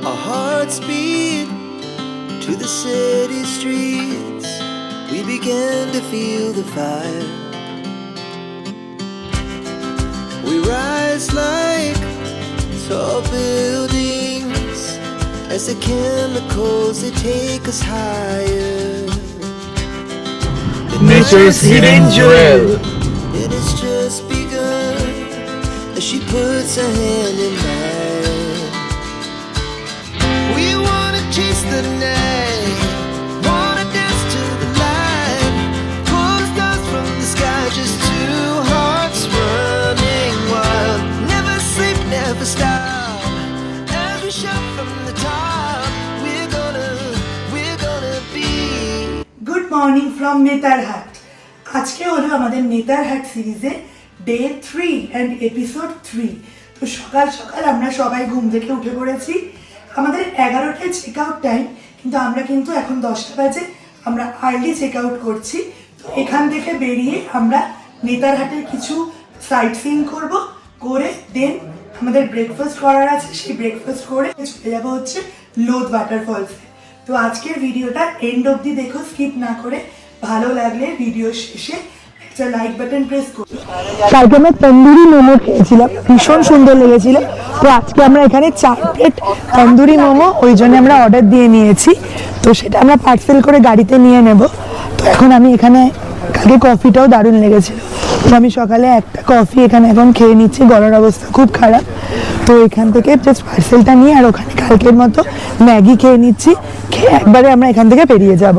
Our hearts beat to the city streets. We began to feel the fire. We rise like tall buildings as the chemicals they take us higher. Nature's hidden jewel. It has just begun as she puts her hand in mine. We wanna chase the night, wanna dance to the light, pull the stars from the sky, just two hearts running wild. Never sleep, never stop, as we shout from the top. We're gonna be. Good morning from Netarhat. আজকে হলো আমাদের নেতারহাট সিরিজে day 3 and episode 3। তো সকাল সকাল আমরা সবাই ঘুম থেকে উঠে পড়েছি। আমাদের 11টায় চেক আউট টাইম, কিন্তু আমরা এখন 10টা বাজে, আমরা আর্লি চেক আউট করছি। তো এখান থেকে বেরিয়ে আমরা নেতারহাটের কিছু সাইট সিইং করবো, করে দেন আমাদের ব্রেকফাস্ট করার আছে, সেই ব্রেকফাস্ট করে চলে যাবো হচ্ছে লোধ ওয়াটারফলসে। তো আজকের ভিডিওটা এন্ড অবধি দেখো, স্কিপ না করে। ভালো লাগলে ভিডিও শেষে একটা লাইক বাটন প্রেস করো। কালকে আমরা তন্দুরি মোমো খেয়েছিলাম, ভীষণ সুন্দর লেগেছিল। তো আজকে আমরা এখানে 4 প্লেট তন্দুরি মোমো ওই জন্য আমরা অর্ডার দিয়ে নিয়েছি। তো সেটা আমরা পার্সেল করে গাড়িতে নিয়ে নেব। তো এখন আমি এখানে, কালকে কফিটাও দারুণ লেগেছিল, তো আমি সকালে একটা কফি এখানে এখন খেয়ে নিচ্ছি। গলার অবস্থা খুব খারাপ, তো এখান থেকে জাস্ট পার্সেলটা নিয়ে আর ওখানে কালকের মতো ম্যাগি খেয়ে নিচ্ছি। খেয়ে একবারে আমরা এখান থেকে বেরিয়ে যাব।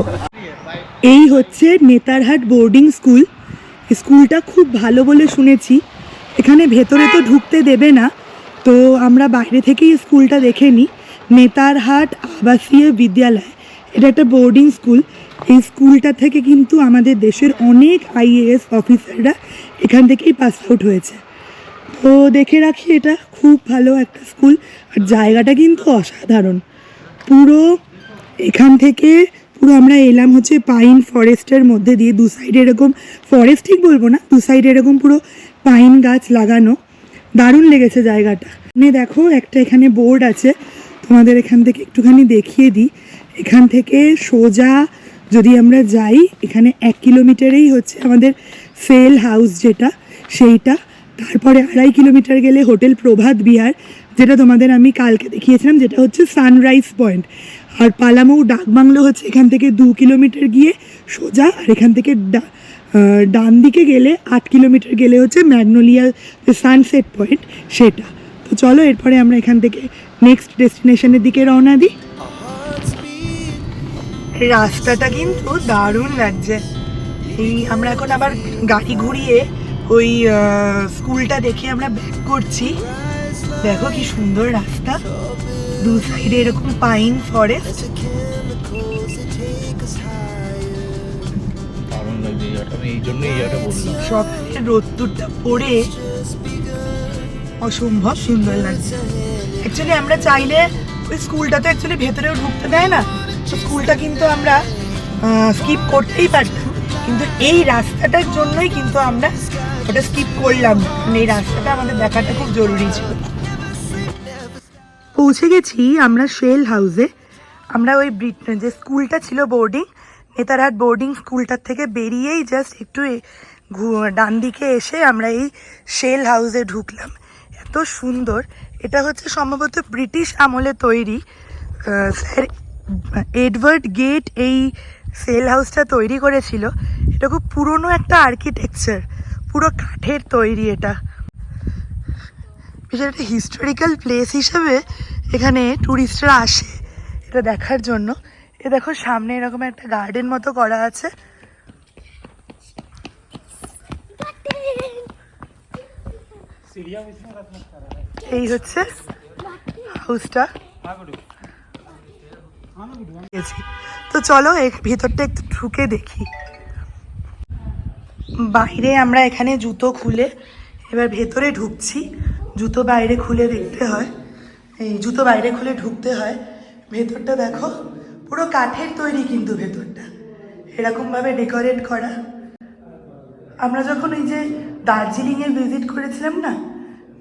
এই হচ্ছে নেতারহাট বোর্ডিং স্কুল। স্কুলটা খুব ভালো বলে শুনেছি। এখানে ভেতরে তো ঢুকতে দেবে না, তো আমরা বাইরে থেকেই স্কুলটা দেখে নিই। নেতারহাট আবাসীয় বিদ্যালয়, এটা একটা বোর্ডিং স্কুল। এই স্কুলটা থেকে কিন্তু আমাদের দেশের অনেক IAS অফিসাররা এখান থেকেই পাস আউট হয়েছে। তো দেখে রাখি, এটা খুব ভালো একটা স্কুল। আর জায়গাটা কিন্তু অসাধারণ। পুরো এখান থেকে পুরো আমরা এলাম হচ্ছে পাইন ফরেস্টের মধ্যে দিয়ে। দু সাইডে এরকম ফরেস্ট ঠিক বলবো না, দু সাইডে এরকম পুরো পাইন গাছ লাগানো। দারুণ লেগেছে জায়গাটা। দেখো একটা এখানে বোর্ড আছে, তোমাদের এখান থেকে একটুখানি দেখিয়ে দিই। এখান থেকে সোজা যদি আমরা যাই, এখানে 1 কিলোমিটারেই হচ্ছে আমাদের সেল হাউস যেটা, সেইটা। তারপরে 2.5 কিলোমিটার গেলে হোটেল প্রভাত বিহার, যেটা তোমাদের আমি কালকে দেখিয়েছিলাম, যেটা হচ্ছে সানরাইজ পয়েন্ট। আর পালামৌ ডাকবাংলো হচ্ছে এখান থেকে 2 কিলোমিটার গিয়ে সোজা। আর এখান থেকে ডান দিকে গেলে 8 কিলোমিটার গেলে হচ্ছে ম্যাগনোলিয়া যে সানসেট পয়েন্ট, সেটা। তো চলো এরপরে আমরা এখান থেকে নেক্সট ডেস্টিনেশনের দিকে রওনা দিই। রাস্তাটা কিন্তু দারুণ লাগছে। এই আমরা এখন আবার গাড়ি ঘুরিয়ে ওই স্কুলটা দেখে আমরা ব্যাক করছি। দেখো কি সুন্দর রাস্তা, দু সাইডে এরকম পাইন ফরেস্ট। সকালে রোদ্দুরটা পড়ে অসম্ভব সুন্দর লাগছে। অ্যাকচুয়ালি আমরা চাইলে ওই স্কুলটা তো অ্যাকচুয়ালি ভেতরেও ঢুকতে দেয় না, স্কুলটা কিন্তু আমরা স্কিপ করতেই পারতাম, কিন্তু এই রাস্তাটার জন্যই কিন্তু আমরা ওটা স্কিপ করলাম। এই রাস্তাটা আমাদের দেখাটা খুব জরুরি ছিল। পৌঁছে গেছি আমরা শেল হাউসে। আমরা ওই যে স্কুলটা ছিল বোর্ডিং, নেতারহাট বোর্ডিং স্কুলটার থেকে বেরিয়েই জাস্ট একটু ডান দিকে এসে আমরা এই শেল হাউসে ঢুকলাম। এত সুন্দর। এটা হচ্ছে সম্ভবত ব্রিটিশ আমলে তৈরি। স্যার এডওয়ার্ড গেট এই সেল হাউসটা তৈরি করেছিল। এটা খুব পুরনো একটা আর্কিটেকচার, পুরো কাঠের তৈরি। এটা বিশেষ একটা হিস্টোরিক্যাল প্লেস হিসেবে এখানে ট্যুরিস্টরা আসে এটা দেখার জন্য। এ দেখো সামনে এরকম একটা গার্ডেন মতো করা আছে। এই হচ্ছে হাউসটা। তো চলো ভিতরটা একটু ঢুকে দেখি। বাইরে আমরা এখানে জুতো খুলে এবার ভেতরে ঢুকছি। জুতো বাইরে খুলে দেখতে হয়, এই জুতো বাইরে খুলে ঢুকতে হয়। ভেতরটা দেখো পুরো কাঠের তৈরি, কিন্তু ভেতরটা এরকমভাবে ডেকোরেট করা। আমরা যখন এই যে দার্জিলিংয়ে ভিজিট করেছিলাম না,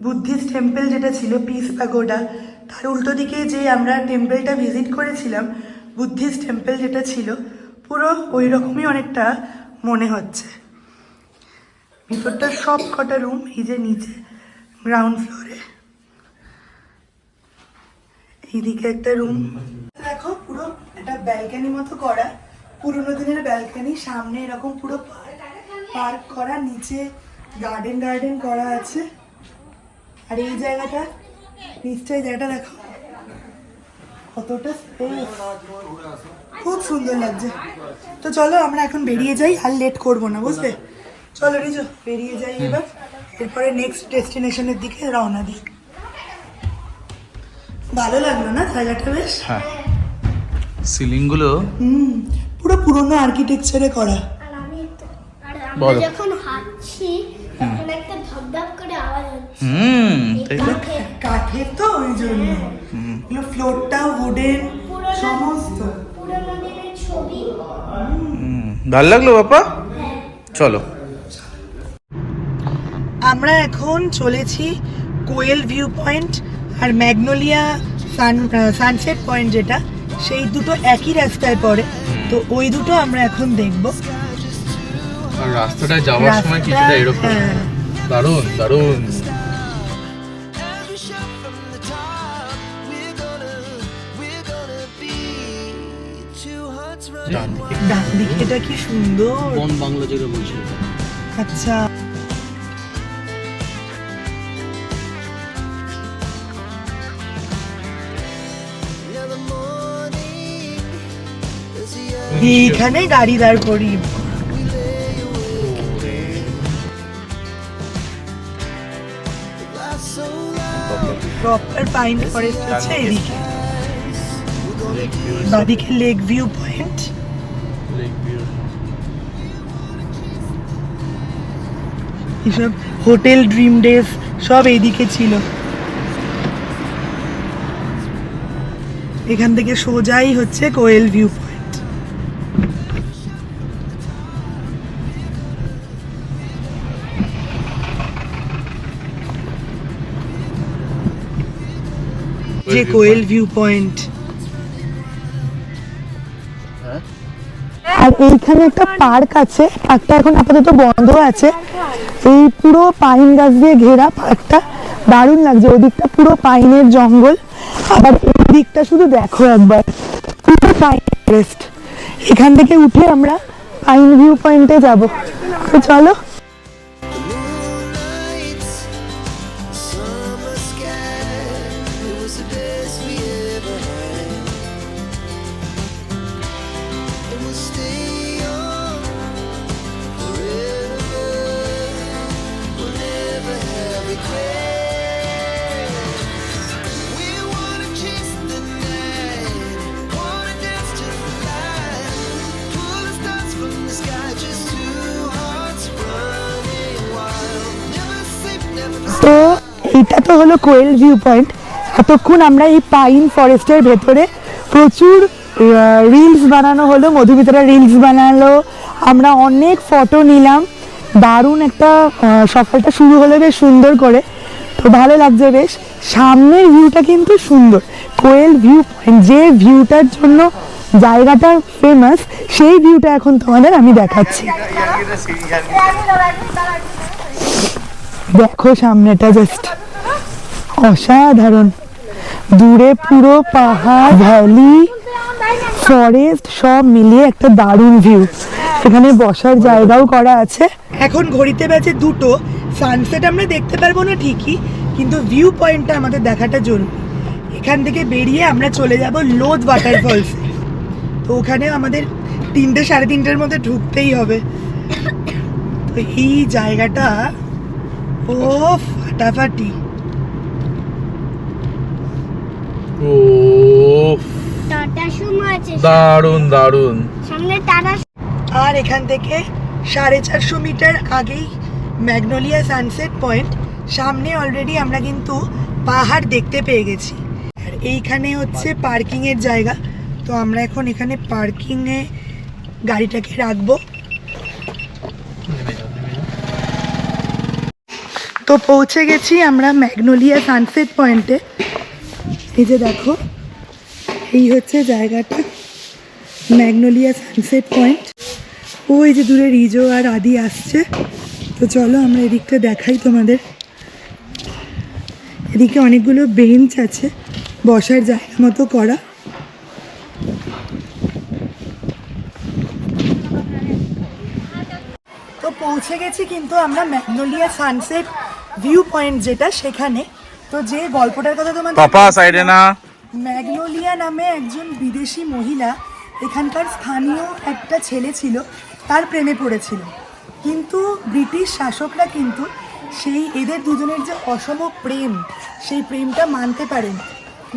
বুদ্ধিস্ট টেম্পল যেটা ছিল পিস পাগোডা, তার উল্টো দিকে যে আমরা টেম্পলটা ভিজিট করেছিলাম, বুদ্ধিস্ট টেম্পল যেটা ছিল, পুরো ওই রকমই অনেকটা মনে হচ্ছে। ভিতরটা সব কটা রুম, এই যে নিচে গ্রাউন্ড ফ্লোরে, এইদিকে একটা রুম দেখো, পুরো একটা ব্যালকানি মতো করা, পুরোনো দিনের ব্যালকানি, সামনে এরকম পুরো পার্ক করা, নিচে গার্ডেন করা আছে। আর এই জায়গাটা, নিশ্চয়ই জায়গাটা দেখো কতটা স্পেস, খুব সুন্দর লাগছে। তো চলো আমরা এখন বেরিয়ে যাই, আর লেট করবো না, বুঝলে? চলো রিজু বেরিয়ে যাই এবার, এরপরে নেক্সট ডেস্টিনেশনের দিকে রওনা দিই। ভালো লাগলো না জায়গাটা বেশ? হ্যাঁ, সিলিংগুলো পুরো পুরোনো আর্কিটেকচারে করা। বলো। আমরা যখন হাঁটছি তখন একটা ধপধপ করে আওয়াজ হচ্ছে। তাই তো? কাঠের তো ওই জন্য, ফ্লোরটা উডেন সমস্ত। পুরোনো দিনের ছবি। ভালো লাগলো বাপা? চলো। আমরা এখন চলেছি কোয়েল ভিউ পয়েন্ট আর ম্যাগনোলিয়া সানসেট পয়েন্ট, যেটা সেই দুটো একই রাস্তায় পড়ে, তো ওই দুটো আমরা এখন দেখব। আর রাস্তাটা যাওয়ার সময় কিছুটা এরকম, হ্যাঁ। দারুণ দারুণ। Every shot from the top, we're gonna be two hearts running. ডান দিকে এটা কি সুন্দর, বন বাংলা যেটা বলছে। আচ্ছা। Now the morning is the এইখানে গাড়ি দাঁড় করি, light so loud. Proper pine forest আছে এদিকে, বাদিকে লেক ভিউ পয়েন্ট। এসব হোটেল ড্রিম ডেজ সব এইদিকে ছিল। এখান থেকে সোজাই হচ্ছে কোয়েল ভিউ পয়েন্ট। যে কোয়েল ভিউ পয়েন্ট, আর এইখানে একটা পার্ক আছে, পার্কটা এখন আপাতত বন্ধ আছে। এই পুরো পাইন গাছ দিয়ে ঘেরা পার্কটা, দারুণ লাগছে। ওদিকটা পুরো পাইনের জঙ্গল, আবার এই দিকটা শুধু দেখো একবার, পুরো পাইন ফরেস্ট। এখান থেকে উঠে আমরা পাইন ভিউ পয়েন্টে যাব, তো চলো। Moonlight, summer sky, it was the best we ever had. And we'll stay young forever. We'll never have regrets. We wanna chase the night, wanna dance to the light, pull the stars from the sky, just two hearts running wild. Never sleep, never তো এইটা তো হলো কোয়েল view point. এতক্ষণ আমরা এই pine ফরেস্টের ভেতরে প্রচুর রিলস বানানো হলো, মধুমিতারা রিলস বানালো, আমরা অনেক ফটো নিলাম। দারুণ একটা সকালটা শুরু হলো বেশ সুন্দর করে, তো ভালো লাগছে বেশ। সামনের ভিউটা কিন্তু সুন্দর, কোয়েল ভিউ পয়েন্ট, যে ভিউটার জন্য জায়গাটা ফেমাস, সেই ভিউটা এখন তোমাদের আমি দেখাচ্ছি। দেখো সামনেটা জাস্ট অসাধারণ, দূরে পুরো পাহাড়, ভ্যালি, ফরেস্ট সব মিলিয়ে একটা দারুণ ভিউ। এখানে বসার জায়গাও করা আছে। এখন ঘড়িতে বাজে 2টো, সানসেট আমরা দেখতে পারবো না ঠিকই, কিন্তু ভিউ পয়েন্টটা আমাদের দেখাটা জরুরি। এখান থেকে বেরিয়ে আমরা চলে যাব লোধ ওয়াটারফলস, তো ওখানে আমাদের 3টে 3:30টার মধ্যে ঢুকতেই হবে। তো এই জায়গাটা ও ফাটাফাটি, ও টাটা সুমো আছে দারুণ দারুণ। সামনে টাটা। আর এখান থেকে 450 মিটার আগেই ম্যাগনোলিয়া সানসেট পয়েন্ট। সামনে অলরেডি আমরা কিন্তু পাহাড় দেখতে পেয়ে গেছি। আর এইখানে হচ্ছে পার্কিংয়ের জায়গা, তো আমরা এখন এখানে পার্কিংয়ে গাড়িটাকে রাখবো। তো পৌঁছে গেছি আমরা ম্যাগনোলিয়া সানসেট পয়েন্টে। এই যে দেখো, এই হচ্ছে জায়গাটা, ম্যাগনোলিয়া সানসেট পয়েন্ট। ওই যে দূরে রিজো আর আদি আসছে। তো চলো আমরা এদিকটা দেখাই তোমাদের। এদিকে অনেকগুলো বেঞ্চ আছে বসার জায়গা মতো করা। তো পৌঁছে গেছি কিন্তু আমরা ম্যাগনোলিয়া সানসেট ভিউ পয়েন্ট যেটা, সেখানে। তো যে গল্পটার কথা তোমাদের ম্যাগনোলিয়া নামে একজন বিদেশি মহিলা এখানকার স্থানীয় একটা ছেলে ছিল, তার প্রেমে পড়েছিল। কিন্তু ব্রিটিশ শাসকরা কিন্তু এদের দুজনের যে অসম প্রেম, সেই প্রেমটা মানতে পারেন।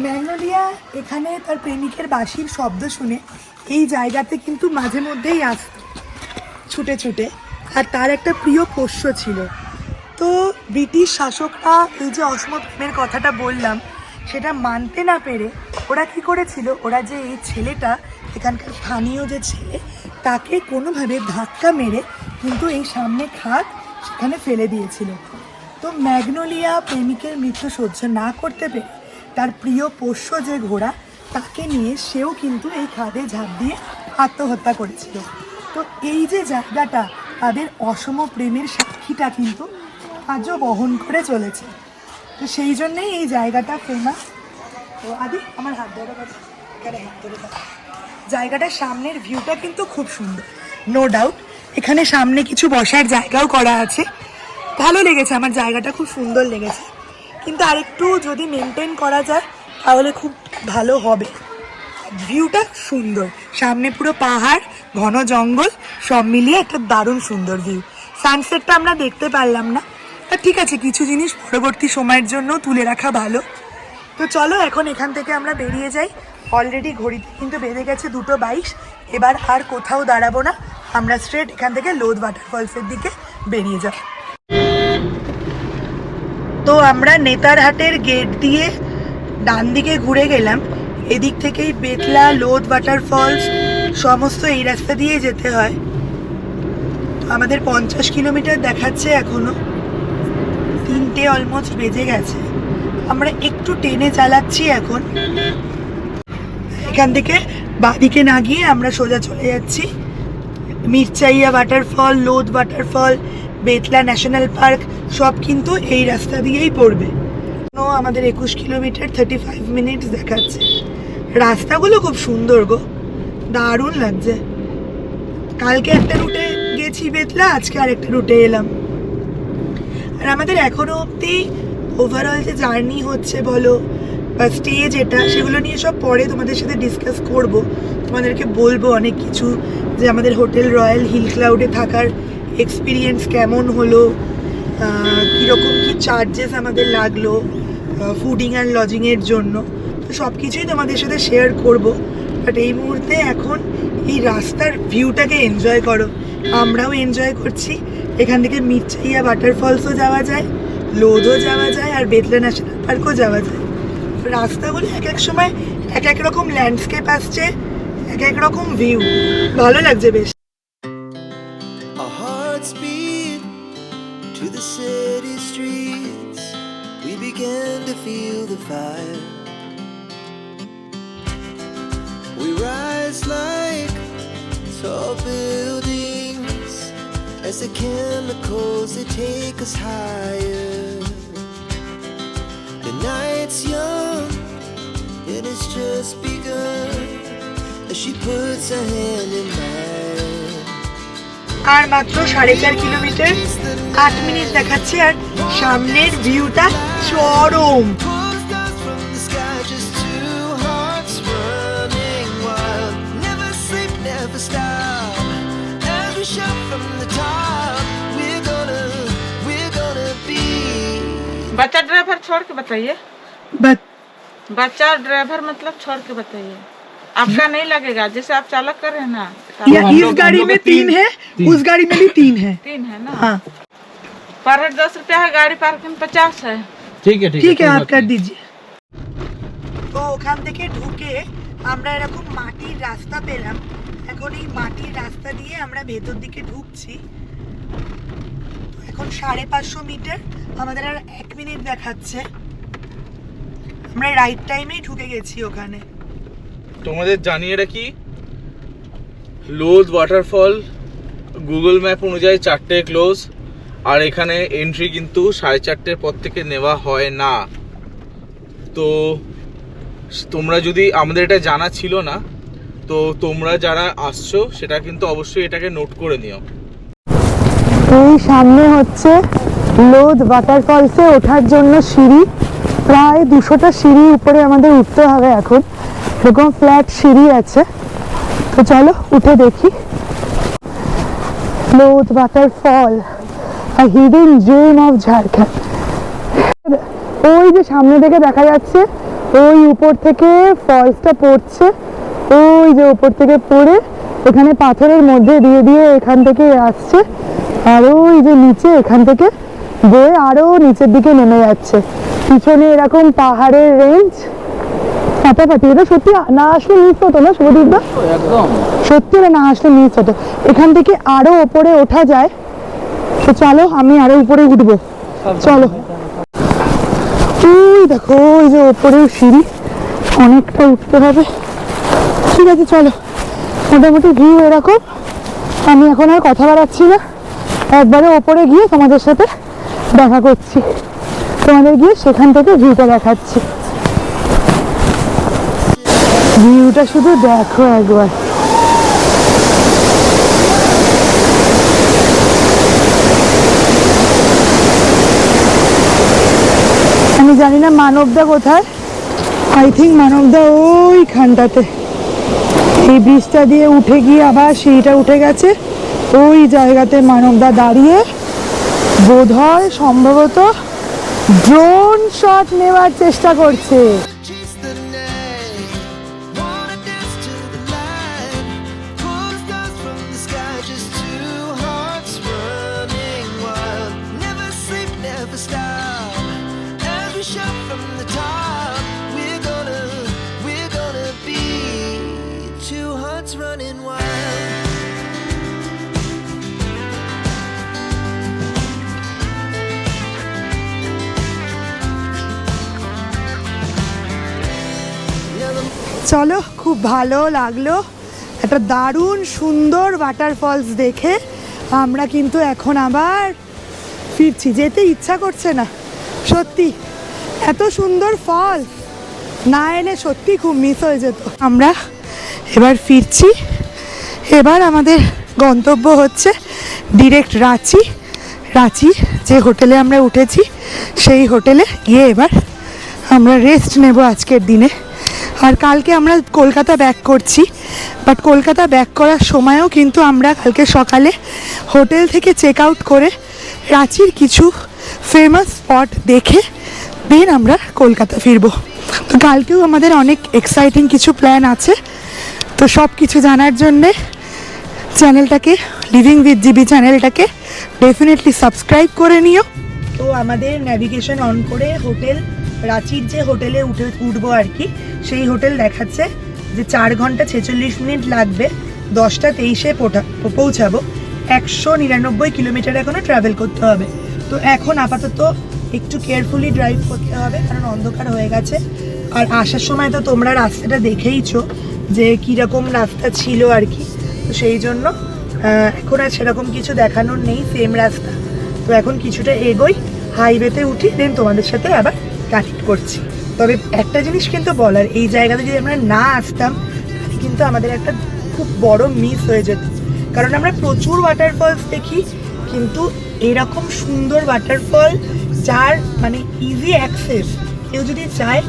ম্যাগনোলিয়া এখানে তার প্রেমিকের বাঁশির শব্দ শুনে এই জায়গাতে কিন্তু মাঝে মধ্যেই আসত ছুটে ছুটে, আর তার একটা প্রিয় পোষ্য ছিল। তো ব্রিটিশ শাসকরা এই যে অসম প্রেমের কথাটা বললাম, সেটা মানতে না পেরে ওরা কি করেছিল, ওরা যে এই ছেলেটা এখানকার স্থানীয় যে ছেলে, তাকে কোনোভাবে ধাক্কা মেরে কিন্তু এই সামনে খাদ সেখানে ফেলে দিয়েছিল। তো ম্যাগনোলিয়া প্রেমিকের মৃত্যু সহ্য না করতে পেরে তার প্রিয় পোষ্য যে ঘোড়া, তাকে নিয়ে সেও কিন্তু এই খাদে ঝাঁপ দিয়ে আত্মহত্যা করেছিল। তো এই যে জায়গাটা, তাদের অসম প্রেমের সাক্ষীটা কিন্তু আজও বহন করে চলেছে। তো সেই জন্যেই এই জায়গাটা ফেমাস। তো আদি আমার হাত ধরে গেছে, এখানে হাত ধরে থাকা জায়গাটার সামনের ভিউটা কিন্তু খুব সুন্দর, নো ডাউট। এখানে সামনে কিছু বসার জায়গাও করা আছে, ভালো লেগেছে আমার, জায়গাটা খুব সুন্দর লেগেছে। কিন্তু আরেকটু যদি মেনটেন করা যায় তাহলে খুব ভালো হবে। ভিউটা সুন্দর, সামনে পুরো পাহাড়, ঘন জঙ্গল, সব মিলিয়ে একটা দারুণ সুন্দর ভিউ। সানসেটটা আমরা দেখতে পারলাম না, ঠিক আছে, কিছু জিনিস পরবর্তী সময়ের জন্য তুলে রাখা ভালো। তো চলো এখন এখান থেকে আমরা বেরিয়ে যাই। অলরেডি ঘড়িতে কিন্তু বেজে গেছে 2:22। এবার আর কোথাও দাঁড়াবো না, আমরা স্ট্রেট এখান থেকে লোধ ওয়াটারফলসের দিকে বেরিয়ে যাব। তো আমরা নেতারহাটের গেট দিয়ে ডান দিকে ঘুরে গেলাম। এদিক থেকেই বেতলা, লোধ ওয়াটারফলস সমস্ত এই রাস্তা দিয়ে যেতে হয়। তো আমাদের 50 কিলোমিটার দেখাচ্ছে এখনো, 3টে অলমোস্ট বেজে গেছে। আমরা একটু টেনে চালাচ্ছি এখন। এখান থেকে বাঁদিকে না গিয়ে আমরা সোজা চলে যাচ্ছি Mirchaiya waterfall, Lodh waterfall, Betla national park, সব কিন্তু এই রাস্তা দিয়েই পড়বে। আমাদের 21 কিলোমিটার 35 মিনিটস দেখাচ্ছে। রাস্তাগুলো খুব সুন্দর গো, দারুণ লাগছে। কালকে একটা রুটে গেছি বেতলা, আজকে আরেকটা রুটে এলাম। আর আমাদের এখনো অবধি ওভারঅল যে জার্নি হচ্ছে বলো বা স্টে যেটা, সেগুলো নিয়ে সব পরে তোমাদের সাথে ডিসকাস করব। তোমাদেরকে বলবো অনেক কিছু, যে আমাদের হোটেল রয়্যাল হিল ক্লাউডে থাকার এক্সপিরিয়েন্স কেমন হলো, কীরকম কী চার্জেস আমাদের লাগলো ফুডিং অ্যান্ড লজিংয়ের জন্য। তো সব কিছুই তোমাদের সাথে শেয়ার করব। বাট এই মুহূর্তে এখন এই রাস্তার ভিউটাকে এনজয় করো, আমরাও এনজয় করছি। এখান থেকে মিরচাইয়া ওয়াটারফলসও যাওয়া যায়, লোধও যাওয়া যায়, আর বেতলা ন্যাশনাল পার্কও যাওয়া যায়। রাস্তাগুলো এক এক সময় এক এক রকম ল্যান্ডস্কেপ আসছে, এক এক রকম ভিউ, ভালো লাগছে বেশ। Our hearts beat to the city streets. We began to feel the fire. We rise like tall buildings as the chemicals, they take us higher. The night's young and it's just begun as she puts her hand in mine. আর মাত্র 4.5 kilometre, 8 minute দেখাচ্ছে, আর সামনের ভিউটা চরম। Pulls down from the sky, just two hearts running wild. Never sleep, never stop. Every shot from the top. We're gonna be. बच्चा driver छोड़ के बताइए, but बच्चा ड्राइवर मतलब छोड़ के बताइए। आपका नहीं लगेगा, जैसे आप चालक कर रहे हैं ना, इस गाड़ी में 3 है, उस गाड़ी में भी 3 है। 3 है ना। हाँ पर हेड 10 रुपया है, गाड़ी पार्किंग 50 है। ठीक है, आप कर दीजिए। তো ওখান থেকে ঢুকে আমরা এরকম মাটির রাস্তা পেলাম। এখন এই মাটির রাস্তা দিয়ে আমরা ভেতর দিকে ঢুকছি। এখন 550 মিটার, আমাদের আর 1 মিনিট দেখাচ্ছে। আমরা রাইট টাইমেই ঢুকে গেছি ওখানে। তোমাদের জানিয়ে রাখি, লোধ ওয়াটারফল গুগল ম্যাপ অনুযায়ী 4টে ক্লোজ, আর এখানে এন্ট্রি কিন্তু 4:30 পর থেকে নেওয়া হয় না। তো তোমরা যদি, আমাদের এটা জানা ছিল না, তো তোমরা যারা আসছো সেটা কিন্তু অবশ্যই এটাকে নোট করে নিও। এই সামনে হচ্ছে লোধ ওয়াটারফলসে ওঠার জন্য সিঁড়ি, প্রায় 200টা সিঁড়ি উপরে আমাদের উঠতে হবে এখন, এরকম ফ্ল্যাট সিঁড়ি আছে। তো চলো উঠে দেখি। Lodh waterfall, a hidden gem of Jharkhand. ওই যে সামনে থেকে দেখা যাচ্ছে, ওই উপর থেকে ফলসটা পড়ছে, ওই যে উপর থেকে পড়ে এখানে পাথরের মধ্যে দিয়ে দিয়ে এখান থেকে আসছে, আর ওই যে নিচে এখান থেকে বয়ে আরো নিচের দিকে নেমে যাচ্ছে। পিছনে এরকম পাহাড়ের রেঞ্জ, ফাটাফাটি। এটা সত্যি না আসলে মিস হতো না শুভদীপদা, সত্যি এটা না আসলে মিস হতো। এখান থেকে আরো উপরে ওঠা যায়। তো চলো আমি আরো উপরে উঠবো, চলো। ওই দেখো ওই যে ওপরেও সিঁড়ি, অনেকটা উঠতে হবে। ঠিক আছে চলো, মোটামুটি ভিউ এরকম। আমি এখন আর কথা বাড়াচ্ছি না, একবারে ওপরে গিয়ে তোমাদের সাথে দেখা করছি, তোমাদের গিয়ে সেখান থেকে ভিউটা দেখাচ্ছি। ভিউটা শুধু দেখো একবার। আমি জানি না মানবদা কোথায়, আই থিঙ্ক মানবদা ওইখানটাতে। এই ব্রিজটা দিয়ে উঠে গিয়ে আবার সিঁড়িটা উঠে গেছে, ওই জায়গাতে মানবদা দাঁড়িয়ে বোধহয় সম্ভবত ড্রোন শট নেওয়ার চেষ্টা করছে। Chase the night, wanna dance to the light, pull the stars from the sky, just two hearts running wild. Never sleep, never stop. Every shot from the top, we're gonna be two hearts running wild. চলো, খুব ভালো লাগলো, একটা দারুণ সুন্দর waterfalls দেখে আমরা কিন্তু এখন আবার ফিরছি। যেতে ইচ্ছা করছে না সত্যি, এত সুন্দর ফলস না এলে সত্যি খুব মিস হয়ে যেত। আমরা এবার ফিরছি, এবার আমাদের গন্তব্য হচ্ছে ডিরেক্ট রাঁচি। রাঁচি যে হোটেলে আমরা উঠেছি সেই হোটেলে গিয়ে এবার আমরা রেস্ট নেব আজকের দিনে। আর কালকে আমরা কলকাতা ব্যাক করছি, বাট কলকাতা ব্যাক করার সময়ও কিন্তু আমরা কালকে সকালে হোটেল থেকে চেক আউট করে রাঁচির কিছু ফেমাস স্পট দেখে দেন আমরা কলকাতা ফিরবো। তো কালকেও আমাদের অনেক এক্সাইটিং কিছু প্ল্যান আছে। তো সব কিছু জানার জন্যে চ্যানেলটাকে, লিভিং উইথ জিবি চ্যানেলটাকে ডেফিনেটলি সাবস্ক্রাইব করে নিও। তো আমাদের ন্যাভিগেশন অন করে হোটেল, রাঁচির যে হোটেলে উঠবো আর কি, সেই হোটেল দেখাচ্ছে যে 4 ঘন্টা 46 মিনিট লাগবে, 10টা 23-এ পৌঁছাবো। 199 কিলোমিটার এখনো ট্রাভেল করতে হবে। তো এখন আপাতত একটু কেয়ারফুলি ড্রাইভ করতে হবে, কারণ অন্ধকার হয়ে গেছে। আর আসার সময় তো তোমরা রাস্তাটা দেখেইছো যে কীরকম রাস্তা ছিল আর কি। তো সেই জন্য এখন আর সেরকম কিছু দেখানোর নেই, সেম রাস্তা। তো এখন কিছুটা এগোই, হাইওয়েতে উঠি, দেন তোমাদের সাথে আবার কানেক্ট করছি। তবে একটা জিনিস কিন্তু বলার, এই জায়গাতে যদি আমরা না আসতাম তাহলে কিন্তু আমাদের একটা খুব বড় মিস হয়ে যেত। কারণ আমরা প্রচুর ওয়াটারফলস দেখি, কিন্তু এরকম সুন্দর ওয়াটারফল যার মানে ইজি অ্যাক্সেস, কেউ যদি চায়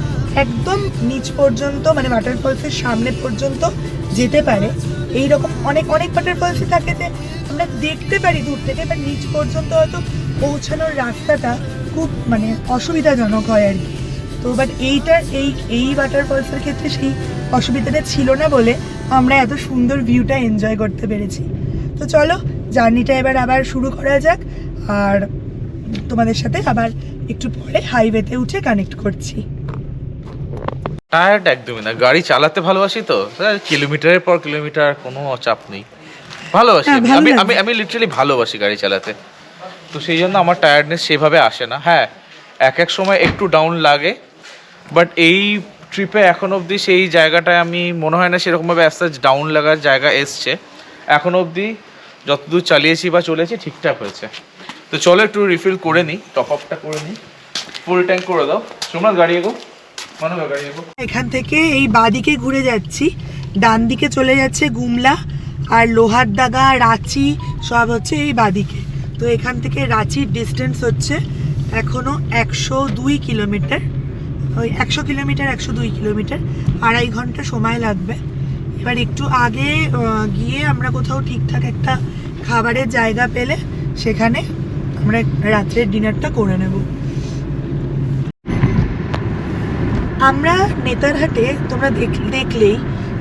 একদম নিচ পর্যন্ত, মানে ওয়াটারফলসের সামনে পর্যন্ত যেতে পারে। এইরকম অনেক অনেক ওয়াটারফলসই থাকে যে আমরা দেখতে পারি দূর থেকে, বাট নিচ পর্যন্ত হয়তো পৌঁছানোর রাস্তাটা খুব মানে অসুবিধাজনক হয় আর কি। তো বাট এই ওয়াটারফলসের ক্ষেত্রে সেই অসুবিধাটা ছিল না বলে আমরা এত সুন্দর ভিউটা এনজয় করতে পেরেছি। তো চলো জার্নিটা এবার আবার শুরু করা যাক, আর তোমাদের সাথে আবার একটু পরে হাইওয়েতে উঠে কানেক্ট করছি। টায়ার্ড একদমই না, গাড়ি চালাতে ভালোবাসি তো, কিলোমিটারের পর কিলোমিটার কোনো চাপ নেই, ভালোবাসি। আমি লিটারালি ভালোবাসি গাড়ি চালাতে, তো সেই জন্য আমার টায়ার্ডনেস সেভাবে আসে না। হ্যাঁ, এক সময় একটু ডাউন লাগে, বাট এই ট্রিপে এখন অবধি সেই জায়গাটায় আমি মনে হয় না সেরকমভাবে অ্যাজ সাচ ডাউন লাগার জায়গা এসছে। এখন অবধি যতদূর চালিয়েছি বা চলেছি ঠিকঠাক হয়েছে। তো চলো একটু রিফিল করে নিই, টপ আপটা করে নিই, ফুল ট্যাঙ্ক করে দাও। তোমরা গাড়ি এগো, গাড়ি এগো। এখান থেকে এই বাঁদিকে ঘুরে যাচ্ছি, ডান দিকে চলে যাচ্ছে গুমলা আর লোহারডাঙ্গা, রাঁচি সব হচ্ছে এই বাঁদিকে। তো এখান থেকে রাঁচির ডিস্টেন্স হচ্ছে এখনো 102 কিলোমিটার, ওই 100 কিলোমিটার 102 কিলোমিটার, 2.5 ঘন্টা সময় লাগবে। এবার একটু আগে গিয়ে আমরা কোথাও ঠিকঠাক একটা খাবারের জায়গা পেলে সেখানে আমরা রাত্রের ডিনারটা করে নেব। আমরা নেতারহাটে, তোমরা দেখলেই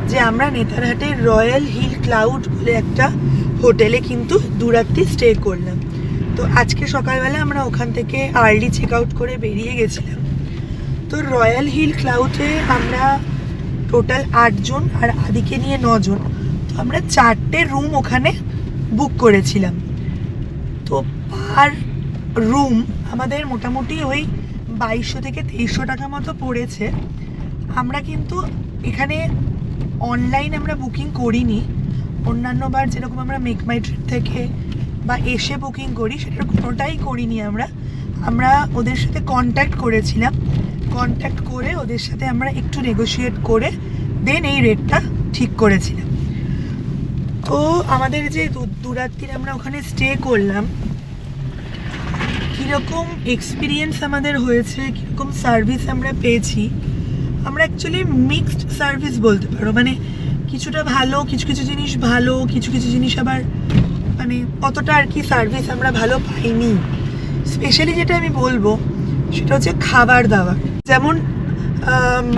যে আমরা নেতারহাটের রয়্যাল হিল ক্লাউড বলে একটা হোটেলে কিন্তু 2 রাত্রি স্টে করলাম। তো আজকে সকালবেলা আমরা ওখান থেকে আর্লি চেক আউট করে বেরিয়ে গেছিলাম। তো রয়্যাল হিল ক্লাউডে আমরা টোটাল 8 জন আর আদিকে নিয়ে 9 জন। তো আমরা 4টে রুম ওখানে বুক করেছিলাম। তো পার রুম আমাদের মোটামুটি ওই 2200 থেকে 2300 টাকা মতো পড়েছে। আমরা কিন্তু এখানে অনলাইন আমরা বুকিং করিনি, অন্যান্য বার যেরকম আমরা মেক মাই ট্রিপ থেকে বা এসে বুকিং করি সেটার কোনোটাই করিনি। আমরা ওদের সাথে কন্ট্যাক্ট করেছিলাম, কন্ট্যাক্ট করে ওদের সাথে আমরা একটু নেগোশিয়েট করে দেন এই রেটটা ঠিক করেছিলাম। তো আমাদের যে 2 রাত্রির আমরা ওখানে স্টে করলাম, কীরকম এক্সপিরিয়েন্স আমাদের হয়েছে, কীরকম সার্ভিস আমরা পেয়েছি, আমরা অ্যাকচুয়ালি মিক্সড সার্ভিস বলতে পারো। মানে কিছুটা ভালো, কিছু কিছু জিনিস ভালো, কিছু কিছু জিনিস আবার মানে অতটা আর কি সার্ভিস আমরা ভালো পাইনি। স্পেশালি যেটা আমি বলবো সেটা হচ্ছে খাবার দাবার। যেমন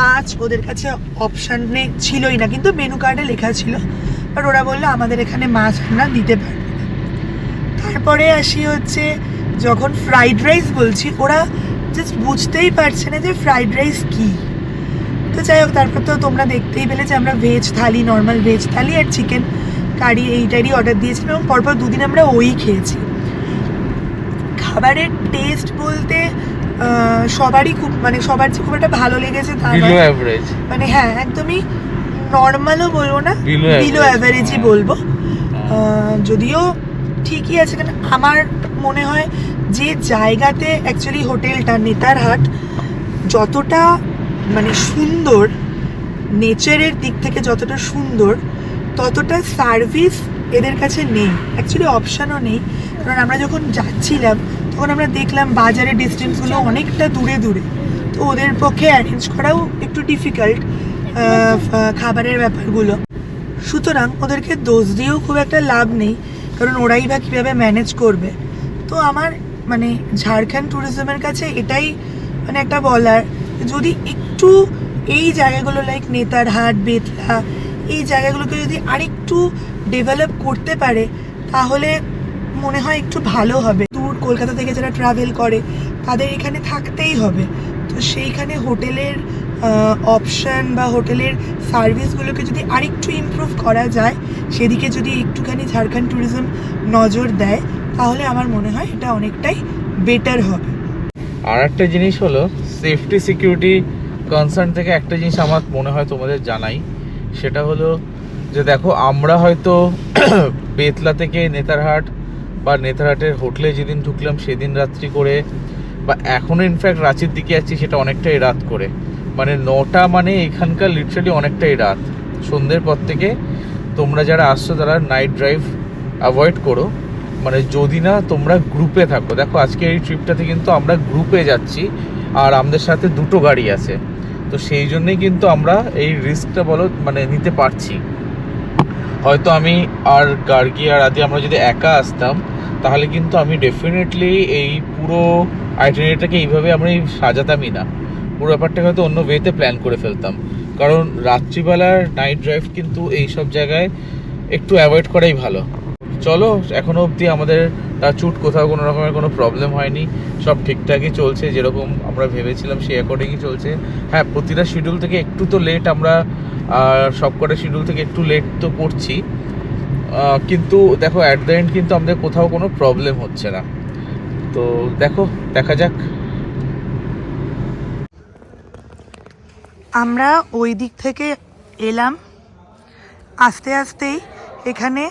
মাছ ওদের কাছে অপশানে ছিলই না, কিন্তু মেনু কার্ডে লেখা ছিল, বাট ওরা বললো আমাদের এখানে মাছ আমরা দিতে পারবো না। তারপরে আসি হচ্ছে যখন ফ্রাইড রাইস বলছি, ওরা জাস্ট বুঝতেই পারছে না যে ফ্রাইড রাইস কী। তো যাই হোক, তারপর তো তোমরা দেখতেই পেলে যে আমরা ভেজ থালি, নর্মাল ভেজ থালি আর চিকেন কারি এইটারই অর্ডার দিয়েছিলাম এবং পরপর 2 দিন আমরা ওই খেয়েছি। খাবারের টেস্ট বলতে সবারই খুব মানে সবার যে খুব একটা ভালো লেগেছে তা মানে হ্যাঁ একদমই নর্মালও বলবো না, বিলো অ্যাভারেজই বলবো। যদিও ঠিকই আছে, কারণ আমার মনে হয় যে জায়গাতে অ্যাকচুয়ালি হোটেলটা নেতারহাট যতটা মানে সুন্দর, নেচারের দিক থেকে যতটা সুন্দর, ততটা সার্ভিস এদের কাছে নেই, অ্যাকচুয়ালি অপশানও নেই। কারণ আমরা যখন যাচ্ছিলাম তখন আমরা দেখলাম বাজারের ডিস্টেন্সগুলো অনেকটা দূরে দূরে, তো ওদের পক্ষে অ্যারেঞ্জ করাও একটু ডিফিকাল্ট খাবারের ব্যাপারগুলো। সুতরাং ওদেরকে দোষ দিয়েও খুব একটা লাভ নেই, কারণ ওরাই বা কীভাবে ম্যানেজ করবে। তো আমার মানে ঝাড়খণ্ড ট্যুরিজমের কাছে এটাই মানে একটা বলার, যদি একটু এই জায়গাগুলো লাইক নেতারহাট, বেতলা, এই জায়গাগুলোকে যদি আরেকটু ডেভেলপ করতে পারে তাহলে মনে হয় একটু ভালো হবে। দূর কলকাতা থেকে যারা ট্রাভেল করে তাদের এখানে থাকতেই হবে, তো সেইখানে হোটেলের অপশান বা হোটেলের সার্ভিসগুলোকে যদি আরেকটু ইমপ্রুভ করা যায়, সেদিকে যদি একটুখানি ঝাড়খণ্ড ট্যুরিজম নজর দেয় তাহলে আমার মনে হয় এটা অনেকটাই বেটার হবে। আর একটা জিনিস হলো সেফটি সিকিউরিটি কনসার্ন থেকে একটা জিনিস আমার মনে হয় তোমাদের জানাই, সেটা হলো যে দেখো আমরা হয়তো বেতলা থেকে নেতারহাট বা নেতারহাটের হোটেলে যেদিন ঢুকলাম সেদিন রাত্রি করে, বা এখনও ইনফ্যাক্ট রাঁচির দিকে যাচ্ছি সেটা অনেকটাই রাত করে, মানে 9টা মানে এখানকার লিটারালি অনেকটাই রাত। সন্ধ্যের পর থেকে তোমরা যারা আসছো তারা নাইট ড্রাইভ অ্যাভয়েড করো, মানে যদি না তোমরা গ্রুপে থাকো। দেখো আজকে এই ট্রিপটাতে কিন্তু আমরা গ্রুপে যাচ্ছি আর আমাদের সাথে 2টো গাড়ি আছে, তো সেই জন্যই কিন্তু আমরা এই রিস্কটা মানে নিতে পারছি। হয়তো আমি আর গার্গী আর আদি আমরা যদি একা আসতাম তাহলে কিন্তু আমি ডেফিনেটলি এই পুরো আইটিনারিটাকে এইভাবে আমরা সাজাতামই না, পুরো ব্যাপারটাকে হয়তো অন্য ওয়েতে প্ল্যান করে ফেলতাম। কারণ রাত্রিবেলার নাইট ড্রাইভ কিন্তু এই সব জায়গায় একটু অ্যাভয়েড করাই ভালো। চলো, এখনও অবধি আমাদের টাচউড কোথাও কোনো রকমের কোনো প্রবলেম হয়নি, সব ঠিকঠাকই চলছে, যেরকম আমরা ভেবেছিলাম সেই অ্যাকর্ডিংই চলছে। হ্যাঁ, প্রতিটা শিডিউল থেকে একটু তো লেট আমরা, সবকটা শিডিউল থেকে একটু লেট তো করছি, কিন্তু দেখো অ্যাট দ্য এন্ড কিন্তু আমাদের কোথাও কোনো প্রবলেম হচ্ছে না। তো দেখা যাক। আমরা ওই দিক থেকে এলাম, আস্তে আস্তেই এখানে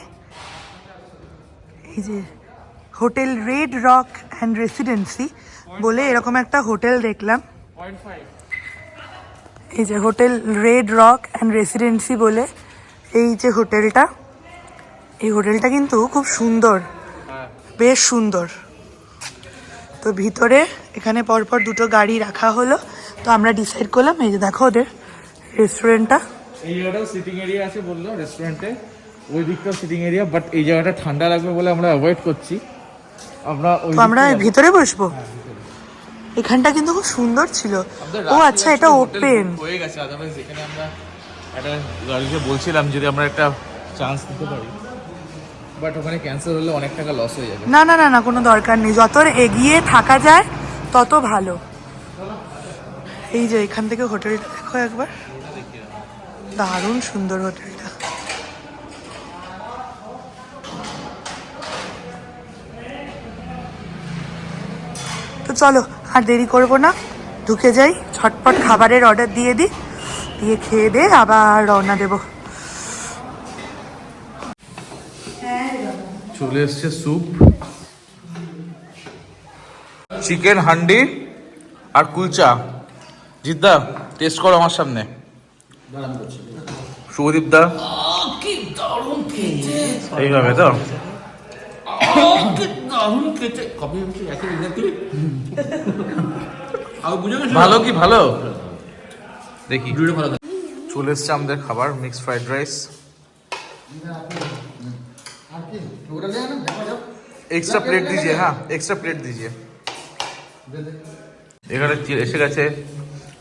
এই যে hotel red rock and residency বলে এরকম একটা হোটেল দেখলাম। এই যে hotel red rock and residency বলে এই যে হোটেলটা, এই হোটেলটা কিন্তু খুব সুন্দর, বেশ সুন্দর। তো ভিতরে এখানে পরপর দুটো গাড়ি রাখা হলো, তো আমরা ডিসাইড করলাম এই যে দেখো ওদের রেস্টুরেন্টটা, এই জায়গাটাও সিটিং এরিয়া আছে বললো রেস্টুরেন্টে, ওই দিকটাও সিটিং এরিয়া, বাট এই জায়গাটা ঠান্ডা লাগবে বলে আমরা অ্যাভয়েড করছি। আমরা ভিতরে বসবো। এখানটা কিন্তু খুব সুন্দর ছিল। ও আচ্ছা, এটা ওপেন হয়ে গেছে, আদারওয়াইজ এখানে আমরা একটা গাড়িকে বলছিলাম যদি আমরা একটা চান্স দিতে পারি, বাট ওখানে ক্যান্সেল হলে অনেক টাকা লস হয়ে যাবে। না না না না, কোনো দরকার নেই, যত এগিয়ে থাকা যায় তত ভালো। এই যে এখান থেকে হোটেলটা দেখো একবার, দারুণ সুন্দর হোটেলটা। তো চলো আর দেরি করবো না, ঢুকে যাই, ঝটপট খাবারের অর্ডার দিয়ে দিই, দিয়ে খেয়ে দিয়ে আবার রওনা দেবো। চলে এসছে স্যুপ, চিকেন হান্ডি আর কুলচা। জিদ্দা টেস্ট করো আমার সামনে। শুভদীপ দা এইভাবে তো ভালো কি ভালো দেখি। চলে এসছে আমাদের খাবার, mixed fried rice, extra plate दीजिए। हाँ एक्स्ट्रा प्लेट दीजिए। এখানে এসে গেছে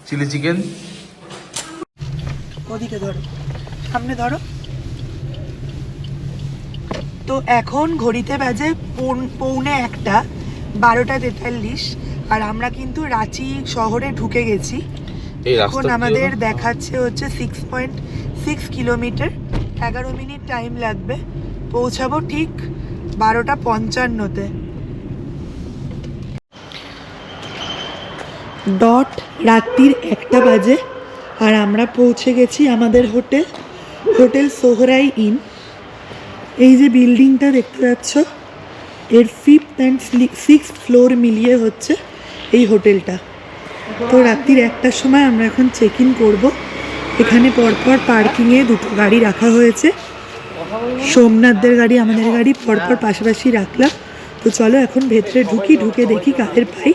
চিলি চিকেন। ওদিকে ধরো, সামনে ধরো। তো এখন ঘড়িতে বাজে 1:45, 12:43, আর আমরা কিন্তু রাঁচি শহরে ঢুকে গেছি। এখন আমাদের দেখাচ্ছে হচ্ছে 6.6 কিলোমিটার, 11 মিনিট টাইম লাগবে, পৌঁছাবো ঠিক 12:55-তে। ডট রাত্রির 1টা বাজে, আর আমরা পৌঁছে গেছি আমাদের হোটেল সোহরাই ইন। এই যে বিল্ডিংটা দেখতে পাচ্ছ, এর 5th and 6th ফ্লোর মিলিয়ে হচ্ছে এই হোটেলটা। তো রাত্রির 1টার সময় আমরা এখন চেক ইন করবো। এখানে পরপর পার্কিংয়ে দুটো গাড়ি রাখা হয়েছে, সোমনাথদের গাড়ি আমাদের গাড়ি পরপর পাশাপাশি রাখলাম। তো চলো এখন ভেতরে ঢুকি, ঢুকে দেখি কাদের পাই,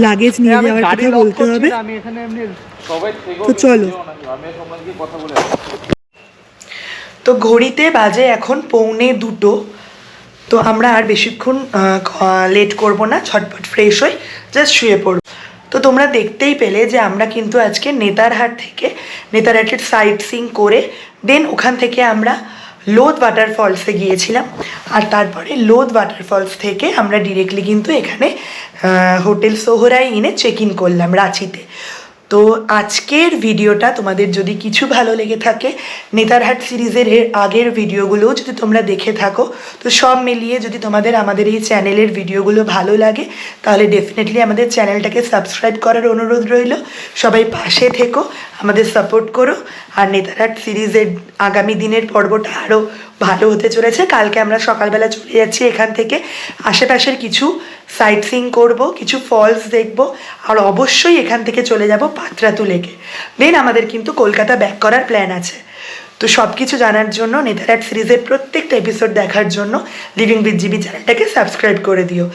লাগেজ নিয়ে যাওয়ার কথা বলতে হবে। তো চলো। তো ঘড়িতে বাজে এখন 1:45। তো আমরা আর বেশিক্ষণ লেট করব না, ঝটপট ফ্রেশ হই, জাস্ট শুয়ে পড়ব। তো তোমরা দেখতেই পেলে যে আমরা কিন্তু আজকে নেতারহাটের সাইট সিইং করে দেন ওখান থেকে আমরা লোধ ওয়াটারফলসে গিয়েছিলাম, আর তারপরে লোধ ওয়াটারফলস থেকে আমরা ডিরেক্টলি কিন্তু এখানে হোটেল সোহরাই ইনে চেক ইন করলাম রাঁচিতে। তো আজকের ভিডিওটা তোমাদের যদি কিছু ভালো লেগে থাকে, নেতারহাট সিরিজের আগের ভিডিওগুলোও যদি তোমরা দেখে থাকো, তো সব মিলিয়ে যদি তোমাদের আমাদের এই চ্যানেলের ভিডিওগুলো ভালো লাগে, তাহলে ডেফিনেটলি আমাদের চ্যানেলটাকে সাবস্ক্রাইব করার অনুরোধ রইল। সবাই পাশে থেকো, আমাদের সাপোর্ট করো। আর নেতারহাট সিরিজের আগামী দিনের পর্বটা আরও ভালো হতে চলেছে। কালকে আমরা সকালবেলা চলে যাচ্ছি এখান থেকে, আশেপাশের কিছু সাইট সিইং করবো, কিছু ফলস দেখবো, আর অবশ্যই এখান থেকে চলে যাব পাত্রাতু লেকে। দেন আমাদের কিন্তু কলকাতা ব্যাক করার প্ল্যান আছে। তো সব কিছু জানার জন্য, নেতারহাট সিরিজের প্রত্যেকটা এপিসোড দেখার জন্য লিভিং উইথ জিবি চ্যানেলটাকে সাবস্ক্রাইব করে দিও।